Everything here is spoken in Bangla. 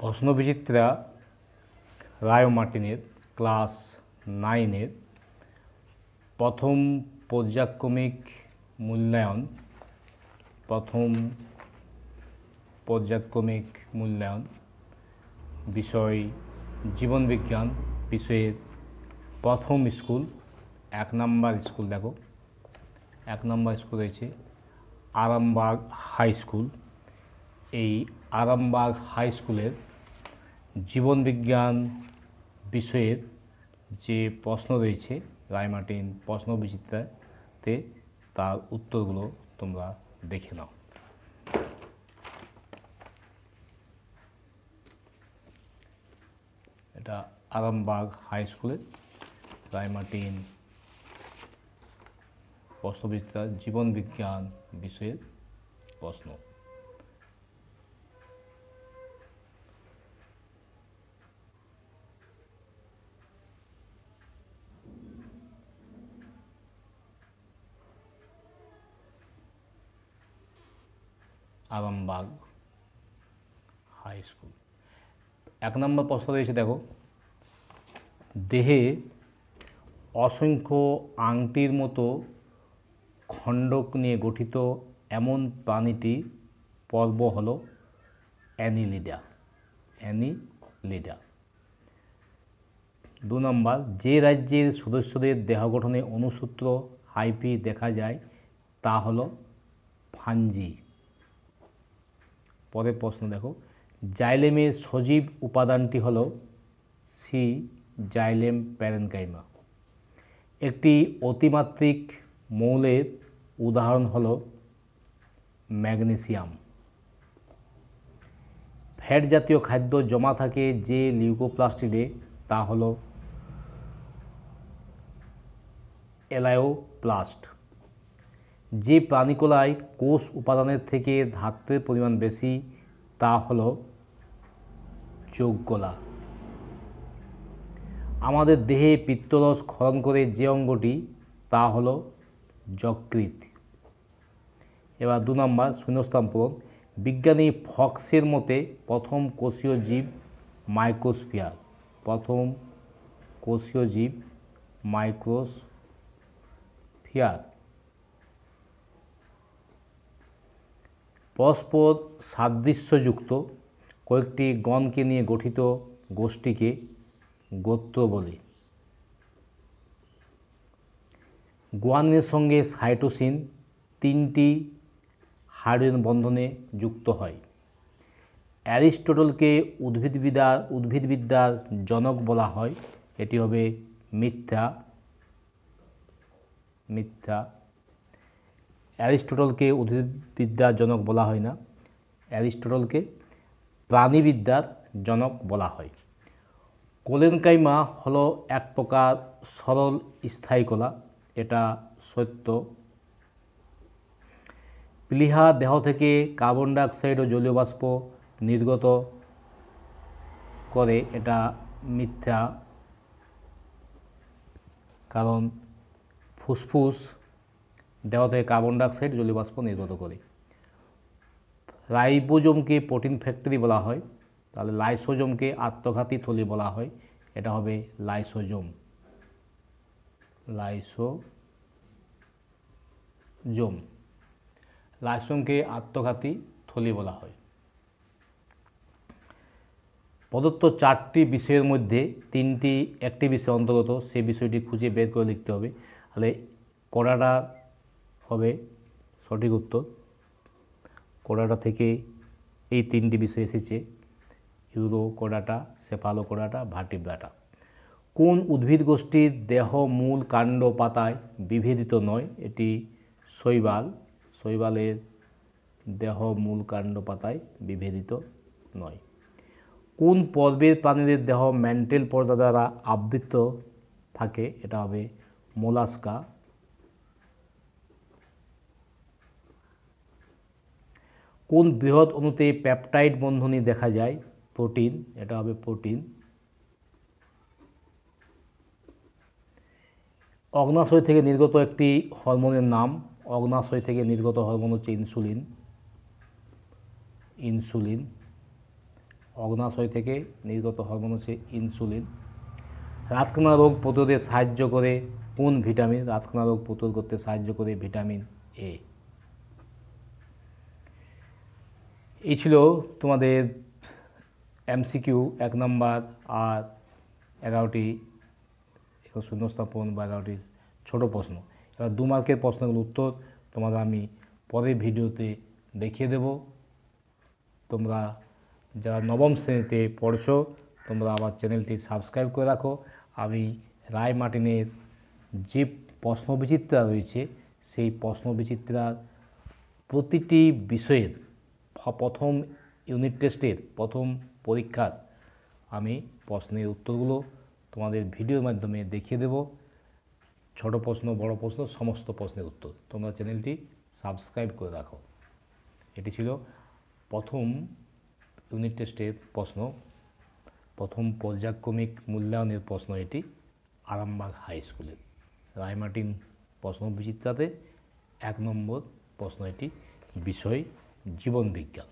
প্রশ্নবিচিত্রা রায় মার্টিনের ক্লাস 9-এর প্রথম পর্যায়ক্রমিক মূল্যায়ন বিষয় জীবনবিজ্ঞান বিষয়ের প্রথম স্কুল 1 নম্বর স্কুল। দেখো 1 নম্বর স্কুল রয়েছে আরামবাগ হাই স্কুল। এই আরামবাগ হাই স্কুলের জীবনবিজ্ঞান বিষয়ের যে প্রশ্ন রয়েছে রায় মার্টিন প্রশ্নবিচিত্রাতে, তার উত্তরগুলো তোমরা দেখে নাও। এটা আরামবাগ হাই স্কুলের রায় মার্টিন প্রশ্নবিচিত্রা জীবনবিজ্ঞান বিষয়ের প্রশ্ন। আরামবাগ হাই স্কুল 1 নম্বর প্রশ্ন রয়েছে। দেখো, দেহে অসংখ্য আংটির মতো খণ্ডক নিয়ে গঠিত এমন প্রাণীটি পর্ব হল অ্যানিলিডা। 2 নম্বর, যে রাজ্যের সদস্যদের দেহ গঠনে অনুসূত্র হাইফি দেখা যায় তা হল ফাঞ্জি। পরের প্রশ্ন দেখো, জাইলেমের সজীব উপাদানটি হল সি জাইলেম প্যারেনকাইমা। একটি অতিমাত্রিক মৌলের উদাহরণ হল ম্যাগনেসিয়াম। ফ্যাট জাতীয় খাদ্য জমা থাকে যে লিউকোপ্লাস্টিডে তা হল এলায়োপ্লাস্ট। যে প্রাণীকলায় কোষ উপাদানের থেকে ধাত্রের পরিমাণ বেশি তা হল চোখগোলা। আমাদের দেহে পিত্তরস ক্ষরণ করে যে অঙ্গটি তা হল যকৃৎ। এবার 2 নম্বর শূন্যস্থান পূরণ। বিজ্ঞানী ফক্সের মতে প্রথম কোষীয় জীব মাইক্রোস্ফিয়ার। প্রথম কোষীয় জীব মাইক্রোস্ফিয়ার। পরস্পর সাদৃশ্যযুক্ত কয়েকটি গণকে নিয়ে গঠিত গোষ্ঠীকে গোত্র বলে। গুয়ানিনের সঙ্গে সাইটোসিন 3টি হাইড্রোজেন বন্ধনে যুক্ত হয়। অ্যারিস্টটলকে উদ্ভিদবিদ্যার জনক বলা হয়, এটি হবে মিথ্যা। অ্যারিস্টটলকে উদ্ভিদবিদ্যার জনক বলা হয় না, অ্যারিস্টটলকে প্রাণীবিদ্যার জনক বলা হয়। কোলেনকাইমা হলো এক প্রকার সরল স্থায়ী কলা, এটা সত্য। প্লীহা দেহ থেকে কার্বন ডাইঅক্সাইড ও জলীয় বাষ্প নির্গত করে, এটা মিথ্যা, কারণ ফুসফুস দেহ থেকে কার্বন ডাইঅক্সাইড জলীয় বাষ্প নির্গত করে। রাইবোজোমকে প্রোটিন ফ্যাক্টরি বলা হয়, তাহলে লাইসোজোমকে আত্মঘাতী থলি বলা হয়, এটা হবে লাইসোজোম। লাইসোজোমকে আত্মঘাতী থলি বলা হয়। প্রদত্ত 4টি বিষয়ের মধ্যে 3টি একটি বিষয় অন্তর্গত, সে বিষয়টি খুঁজে বের করে লিখতে হবে। তাহলে কোডাটা হবে সঠিক উত্তর। কোডাটা থেকে এই 3টি বিষয় এসেছে, ইউরোকোডাটা, সেফালোকোডাটা, ভার্টিব্রাটা। কোন উদ্ভিদ গোষ্ঠীর দেহ মূল কাণ্ড পাতায় বিভেদিত নয়? এটি শৈবাল। শৈবালের দেহ মূল কাণ্ড পাতায় বিভেদিত নয়। কোন পর্বের প্রাণীদের দেহ ম্যান্টেল পর্দা দ্বারা আবৃত থাকে? এটা হবে মোলাস্কা। কোন বৃহৎ অণুতে পেপটাইড বন্ধনী দেখা যায়? প্রোটিন, এটা হবে প্রোটিন। অগ্নাশয় থেকে নির্গত একটি হরমোনের নাম। অগ্নাশয় থেকে নির্গত হরমোন হচ্ছে ইনসুলিন। অগ্নাশয় থেকে নির্গত হরমোন হচ্ছে ইনসুলিন। রাতকানা রোগ প্রতিরোধে সাহায্য করে কোন ভিটামিন? রাতকানা রোগ প্রতিরোধ করতে সাহায্য করে ভিটামিন এ। এই ছিল তোমাদের এমসিকিউ 1 নম্বর আর 11টি শূন্যস্থাপন বা 11টি ছোটো প্রশ্ন। এবার 2 মার্কের প্রশ্নগুলোর উত্তর তোমাদের আমি পরের ভিডিওতে দেখিয়ে দেব। তোমরা যারা নবম শ্রেণীতে পড়ছো তোমরা আমার চ্যানেলটি সাবস্ক্রাইব করে রাখো। আমি রায় মার্টিনের যে প্রশ্নবিচিত্রা রয়েছে সেই প্রশ্নবিচিত্রার প্রতিটি বিষয়ের প্রথম ইউনিট টেস্টের প্রথম পরীক্ষার আমি প্রশ্নের উত্তরগুলো তোমাদের ভিডিওর মাধ্যমে দেখিয়ে দেব। ছোট প্রশ্ন বড় প্রশ্ন সমস্ত প্রশ্নের উত্তর। তোমরা চ্যানেলটি সাবস্ক্রাইব করে রাখো। এটি ছিল প্রথম ইউনিট টেস্টের প্রশ্ন, প্রথম পর্যায়ক্রমিক মূল্যায়নের প্রশ্ন। এটি আরামবাগ হাই স্কুলের রায় মার্টিন প্রশ্নবিচিত্রাতে 1 নম্বর প্রশ্ন। এটি বিষয় জীবনবিজ্ঞান।